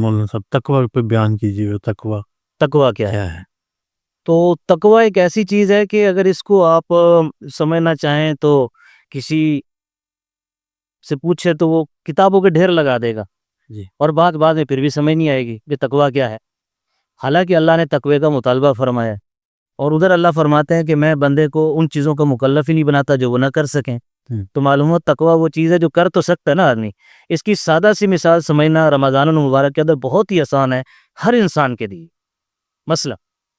مولانا صاحب تقوی پہ بیان کیجیے. تقوی تقوی کیا ہے؟ کیا ہے؟ تو تقوی ایک ایسی چیز ہے کہ اگر اس کو آپ سمجھنا چاہیں تو کسی سے پوچھے تو وہ کتابوں کے ڈھیر لگا دے گا جی. اور بعد میں پھر بھی سمجھ نہیں آئے گی کہ تقوی کیا ہے. حالانکہ اللہ نے تقوی کا مطالبہ فرمایا ہے، اور ادھر اللہ فرماتے ہیں کہ میں بندے کو ان چیزوں کا مکلف ہی نہیں بناتا جو وہ نہ کر سکیں. تو معلوم ہو تقوی وہ چیز ہے جو کر تو سکتا ہے نا آدمی. اس کی سادہ سی مثال سمجھنا رمضان المبارک کے اندر بہت ہی آسان ہے ہر انسان کے لیے. مثلا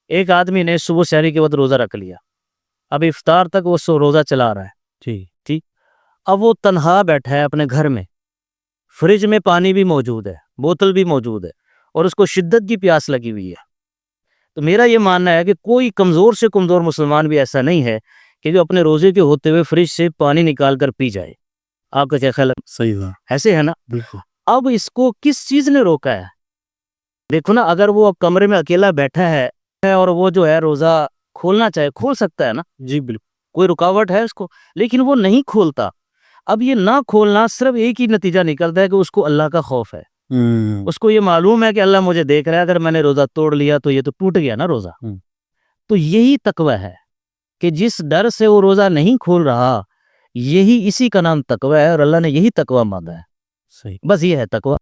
ایک آدمی نے صبح سحری کے وقت روزہ رکھ لیا، اب افطار تک وہ روزہ چلا رہا ہے. ٹھیک. اب وہ تنہا بیٹھا ہے اپنے گھر میں، فریج میں پانی بھی موجود ہے، بوتل بھی موجود ہے، اور اس کو شدت کی پیاس لگی ہوئی ہے. تو میرا یہ ماننا ہے کہ کوئی کمزور سے کمزور مسلمان بھی ایسا نہیں ہے کہ جو اپنے روزے کے ہوتے ہوئے فریج سے پانی نکال کر پی جائے. آپ کا کیا خیال ہے؟ صحیح بات. ایسے ہے نا. بالکل. اب اس کو کس چیز نے روکا ہے؟ دیکھو نا، اگر وہ کمرے میں اکیلا بیٹھا ہے اور وہ جو ہے روزہ کھولنا چاہے کھول سکتا ہے نا. جی بالکل. کوئی رکاوٹ ہے اس کو، لیکن وہ نہیں کھولتا. اب یہ نہ کھولنا صرف ایک ہی نتیجہ نکلتا ہے کہ اس کو اللہ کا خوف ہے. اس کو یہ معلوم ہے کہ اللہ مجھے دیکھ رہا ہے، اگر میں نے روزہ توڑ لیا تو یہ تو ٹوٹ گیا نا روزہ. تو یہی تقوی ہے کہ جس ڈر سے وہ روزہ نہیں کھول رہا، اسی کا نام تقوی ہے، اور اللہ نے یہی تقوی مانگا ہے. صحیح. بس یہ ہے تقوی.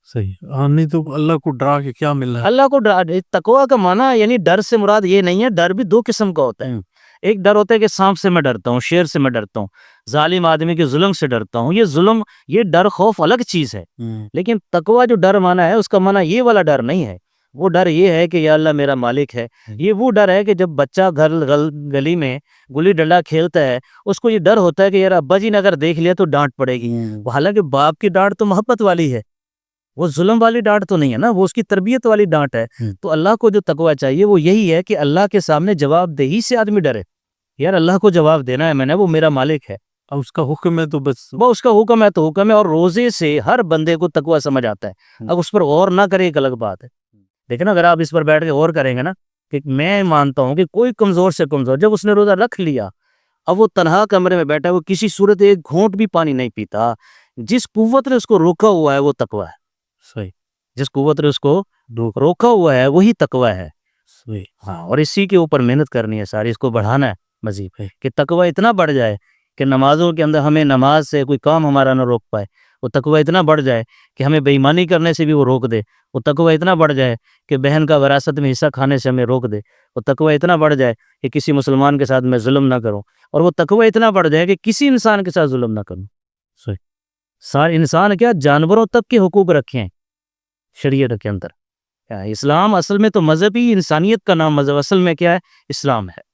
صحیح. نہیں تو اللہ کو ڈرا کے کیا مل رہا ہے؟ اللہ کو تقوی کا معنی یعنی ڈر سے مراد یہ نہیں ہے. ڈر بھی دو قسم کا ہوتا ہے. ایک ڈر ہوتا ہے کہ سانپ سے میں ڈرتا ہوں، شیر سے میں ڈرتا ہوں، ظالم آدمی کے ظلم سے ڈرتا ہوں. یہ ڈر خوف الگ چیز ہے. لیکن تقوی جو ڈر مانا ہے اس کا معنی یہ والا ڈر نہیں ہے. وہ ڈر یہ ہے کہ یا اللہ میرا مالک ہے. یہ وہ ڈر ہے کہ جب بچہ گلی میں گلی ڈنڈا کھیلتا ہے، اس کو یہ ڈر ہوتا ہے کہ یار ابا جی نے اگر دیکھ لیا تو ڈانٹ پڑے گی. حالانکہ باپ کی ڈانٹ تو محبت والی ہے، وہ ظلم والی ڈانٹ تو نہیں ہے نا، وہ اس کی تربیت والی ڈانٹ ہے. تو اللہ کو جو تقوی چاہیے وہ یہی ہے کہ اللہ کے سامنے جواب دہی سے آدمی ڈرے. یار اللہ کو جواب دینا ہے میں نے، وہ میرا مالک ہے، اس کا حکم ہے تو بس وہ اس کا حکم ہے تو حکم ہے. اور روزے سے ہر بندے کو تقوی سمجھ آتا ہے. اب اس پر غور نہ کرے ایک الگ بات ہے. لیکن اگر آپ اس پر بیٹھ کے غور کریں گے نا، کہ میں مانتا ہوں کہ کوئی کمزور سے کمزور جب اس نے روزہ رکھ لیا، اب وہ تنہا کمرے میں بیٹھا ہے، وہ کسی صورت ایک گھونٹ بھی پانی نہیں پیتا، جس قوت نے اس کو روکا ہوا ہے وہ تقوی ہے. صحیح. جس قوت نے اس کو روکا ہوا ہے وہی تقوی ہے. صحیح. ہاں، اور اسی کے اوپر محنت کرنی ہے ساری، اس کو بڑھانا ہے مزید کہ تقوی اتنا بڑھ جائے کہ نمازوں کے اندر ہمیں نماز سے کوئی کام ہمارا نہ روک پائے. وہ تقوی اتنا بڑھ جائے کہ ہمیں بے ایمانی کرنے سے بھی وہ روک دے. وہ تقوی اتنا بڑھ جائے کہ بہن کا وراثت میں حصہ کھانے سے ہمیں روک دے. وہ تقوی اتنا بڑھ جائے کہ کسی مسلمان کے ساتھ میں ظلم نہ کروں. اور وہ تقوی اتنا بڑھ جائے کہ کسی انسان کے ساتھ ظلم نہ کروں. سارے انسان کیا جانوروں تک کے حقوق رکھے ہیں شریعت کے اندر. اسلام اصل میں تو مذہب ہی انسانیت کا نام مذہب اصل میں کیا ہے؟ اسلام ہے.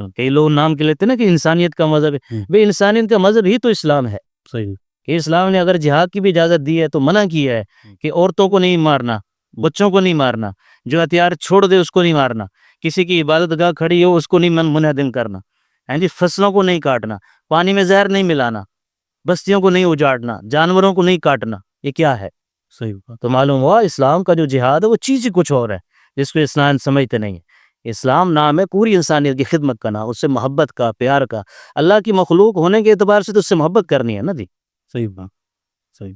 کئی لوگ نام کے لیتے ہیں نا کہ انسانیت کا مذہب ہے. بے انسانیت کا مذہب ہی تو اسلام ہے. صحیح. کہ اسلام نے اگر جہاد کی بھی اجازت دی ہے تو منع کیا ہے کہ عورتوں کو نہیں مارنا، بچوں کو نہیں مارنا، جو ہتھیار چھوڑ دے اس کو نہیں مارنا، کسی کی عبادت گاہ کھڑی ہو اس کو نہیں منہدم کرنا، فصلوں کو نہیں کاٹنا، پانی میں زہر نہیں ملانا، بستیوں کو نہیں اجاڑنا، جانوروں کو نہیں کاٹنا. یہ کیا ہے؟ صحیح. تو معلوم ہوا اسلام کا جو جہاد ہے وہ چیز ہی کچھ اور ہے جس کو اسلام سمجھتے نہیں ہیں. اسلام نام ہے پوری انسانیت کی خدمت کا نام، اس سے محبت کا، پیار کا. اللہ کی مخلوق ہونے کے اعتبار سے تو اس سے محبت کرنی ہے نا جی. صحیح بات. صحیح.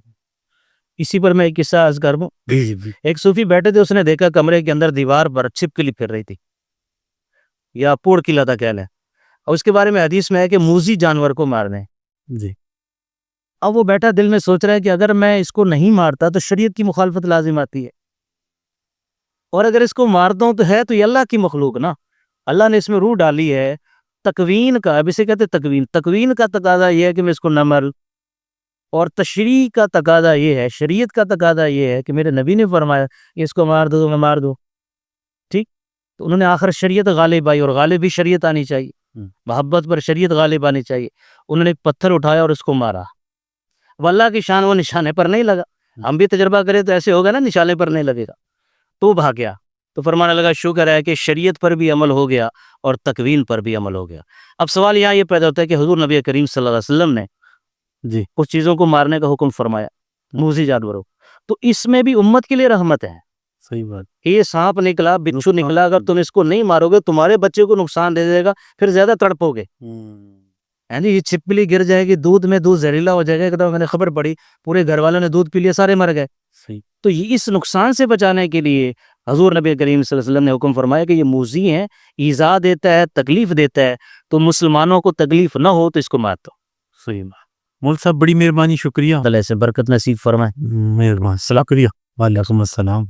اسی پر میں ایک قصہ عرض کروں. ایک صوفی بیٹھے تھے، اس نے دیکھا کمرے کے اندر دیوار پر چھپکلی پھر رہی تھی، یا پوڑ کی لتا کہہ لیں، اور اس کے بارے میں حدیث میں ہے کہ موذی جانور کو مارنے. جی. اب وہ بیٹھا دل میں سوچ رہا ہے کہ اگر میں اس کو نہیں مارتا تو شریعت کی مخالفت لازم آتی ہے، اور اگر اس کو مارتا ہوں تو ہے تو یہ اللہ کی مخلوق نا، اللہ نے اس میں روح ڈالی ہے تکوین کا. اب اسے کہتے تکوین کا تقاضا یہ ہے کہ میں اس کو نہ ماروں، اور تشریع کا تقاضا یہ ہے، شریعت کا تقاضا یہ ہے کہ میرے نبی نے فرمایا اس کو مار دو تو میں مار دو. ٹھیک. تو انہوں نے آخر شریعت غالب آئی، اور غالب بھی شریعت آنی چاہیے، محبت پر شریعت غالب آنی چاہیے. انہوں نے ایک پتھر اٹھایا اور اس کو مارا. اب اللہ کی شان وہ نشانے پر نہیں لگا. ہم بھی تجربہ کریں تو ایسے ہوگا نا، نشانے پر نہیں لگے گا. تو بھاگ گیا. تو فرمانے لگا شکر ہے کہ شریعت پر بھی عمل ہو گیا اور تکوین پر بھی عمل ہو گیا. اب سوال یہاں یہ پیدا ہوتا ہے کہ حضور نبی کریم صلی اللہ علیہ وسلم نے جی کچھ چیزوں کو مارنے کا حکم فرمایا، موذی جانوروں، تو اس میں بھی امت کے لیے رحمت ہے. صحیح بات. یہ سانپ نکلا، بچھو نکلا، اگر تم اس کو نہیں مارو گے تمہارے بچے کو نقصان دے دے گا، پھر زیادہ تڑپو گے. یہ چھپکلی گر جائے گی، دودھ میں دودھ زہریلا ہو جائے گا. ایک دم میں نے خبر پڑی پورے گھر والوں نے دودھ پی لیا، سارے مر گئے. صحیح تو یہ اس نقصان سے بچانے کے لیے حضور نبی کریم صلی اللہ علیہ وسلم نے حکم فرمایا کہ یہ موذی ہیں، ایذا دیتا ہے، تکلیف دیتا ہے، تو مسلمانوں کو تکلیف نہ ہو تو اس کو مار دو۔ صحیح مول صاحب بڑی مہربانی، شکریہ، اللہ سے برکت نصیب فرمائے۔ مہربانی، شکریہ، وعلیکم السلام۔